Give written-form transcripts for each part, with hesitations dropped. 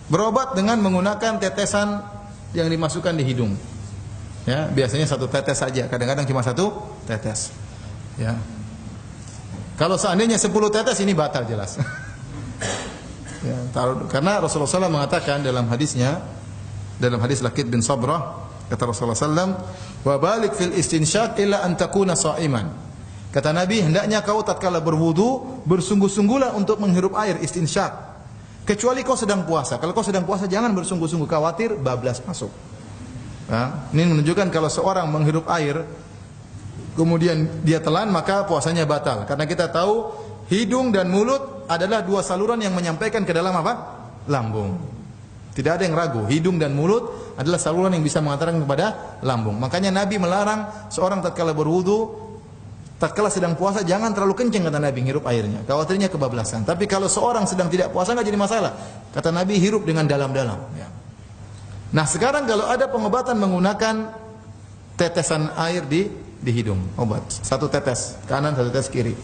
Berobat dengan menggunakan tetesan yang dimasukkan di hidung. Ya, biasanya satu tetes saja, kadang-kadang cuma satu tetes. Ya. Kalau seandainya 10 tetes ini batal jelas. Ya, karena Rasulullah SAW mengatakan dalam hadisnya, dalam hadis Laqit bin Sabrah, kata Rasulullah SAW, wa balik fil istinsyaq illa an takuna sha'iman. Kata Nabi, hendaknya kau tatkala berwudu bersungguh-sungguhlah untuk menghirup air istinsyaq. Kecuali kau sedang puasa. Kalau kau sedang puasa jangan bersungguh-sungguh, khawatir bablas masuk. Nah, ini menunjukkan kalau seorang menghirup air kemudian dia telan maka puasanya batal. Karena kita tahu hidung dan mulut adalah dua saluran yang menyampaikan ke dalam apa? Lambung. Tidak ada yang ragu, hidung dan mulut adalah saluran yang bisa mengantarkan kepada lambung. Makanya Nabi melarang seorang tatkala berwudu, tatkala sedang puasa jangan terlalu kencang, kata Nabi, hirup airnya. Khawatirnya kebablasan. Tapi kalau seorang sedang tidak puasa enggak jadi masalah. Kata Nabi, hirup dengan dalam-dalam. Ya. Nah sekarang kalau ada pengobatan menggunakan tetesan air di hidung, obat. Satu tetes kanan, satu tetes kiri.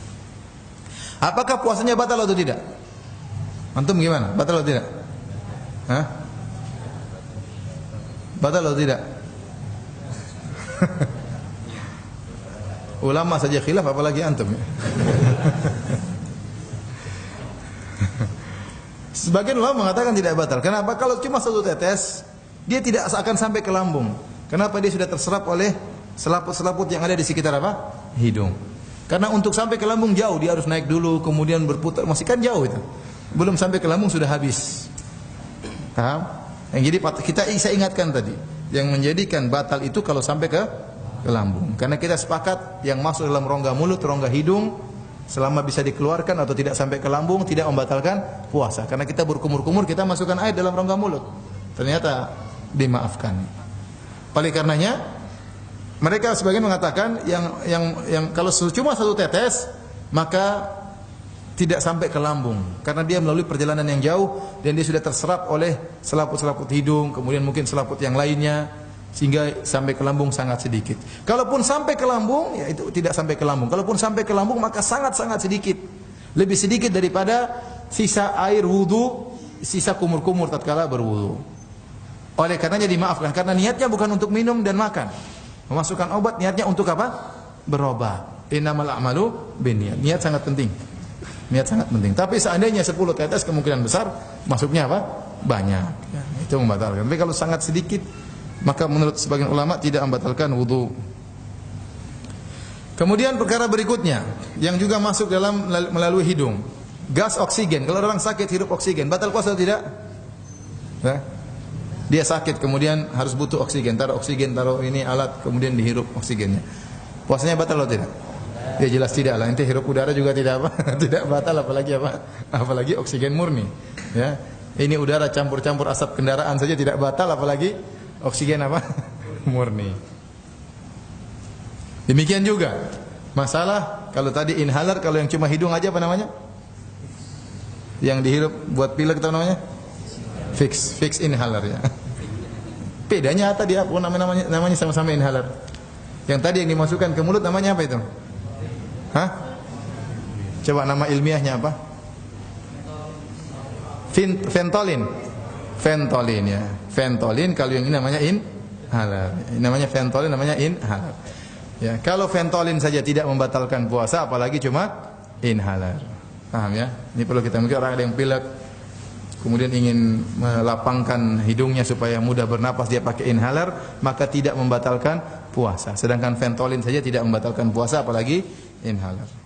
Apakah puasanya batal atau tidak? Antum gimana? Batal atau tidak? Hah? Batal atau tidak? Ulama saja khilaf apalagi antum. Sebagian ulama mengatakan tidak batal. Kenapa? Kalau cuma satu tetes, dia tidak akan sampai ke lambung. Kenapa? Dia sudah terserap oleh selaput-selaput yang ada di sekitar apa? Hidung. Karena untuk sampai ke lambung jauh, dia harus naik dulu, kemudian berputar, masih kan jauh itu. Belum sampai ke lambung sudah habis. Paham? Yang jadi saya ingatkan tadi, yang menjadikan batal itu kalau sampai ke lambung. Karena kita sepakat yang masuk dalam rongga mulut, rongga hidung, selama bisa dikeluarkan atau tidak sampai ke lambung tidak membatalkan puasa. Karena kita berkumur-kumur, kita masukkan air dalam rongga mulut, ternyata dimaafkan. Oleh karenanya mereka sebagian mengatakan yang kalau cuma satu tetes maka tidak sampai ke lambung karena dia melalui perjalanan yang jauh dan dia sudah terserap oleh selaput-selaput hidung, kemudian mungkin selaput yang lainnya, sehingga sampai ke lambung sangat sedikit. Kalaupun sampai ke lambung, ya itu tidak sampai ke lambung. Kalaupun sampai ke lambung maka sangat-sangat sedikit. Lebih sedikit daripada sisa air wudu, sisa kumur-kumur tatkala berwudu. Oleh karenanya dimaafkan karena niatnya bukan untuk minum dan makan. Memasukkan obat niatnya untuk apa? Berobat. Innamal a'malu binniyat. Niat sangat penting. Niat sangat penting. Tapi seandainya 10 tetes kemungkinan besar masuknya apa? Banyak. Ya, itu membatalkan. Tapi kalau sangat sedikit maka menurut sebagian ulama tidak membatalkan wudu. Kemudian perkara berikutnya yang juga masuk dalam melalui hidung, gas oksigen. Kalau orang sakit hirup oksigen, batal puasa atau tidak? Ya. Dia sakit kemudian harus butuh oksigen, taruh ini alat kemudian dihirup oksigennya. Puasanya batal atau tidak? Ya jelas tidak lah. Nanti hirup udara juga tidak apa? Tidak batal apalagi apa? Apalagi oksigen murni. Ya. Ini udara campur-campur asap kendaraan saja tidak batal apalagi oksigen apa? Murni. Demikian juga masalah kalau tadi inhaler, kalau yang cuma hidung aja apa namanya? Yang dihirup buat pilek itu namanya? Fix inhaler ya. Bedanya tadi apa namanya sama-sama inhaler. Yang tadi yang dimasukkan ke mulut namanya apa itu? Hah? Coba nama ilmiahnya apa? Ventolin. Ventolin ya. Ventolin, kalau yang ini namanya inhaler. Namanya Ventolin, namanya inhaler. Ya, kalau Ventolin saja tidak membatalkan puasa apalagi cuma inhaler. Paham ya? Ini perlu kita mungkin orang ada yang pilek kemudian ingin melapangkan hidungnya supaya mudah bernapas, dia pakai inhaler, maka tidak membatalkan puasa. Sedangkan Ventolin saja tidak membatalkan puasa apalagi inhaler.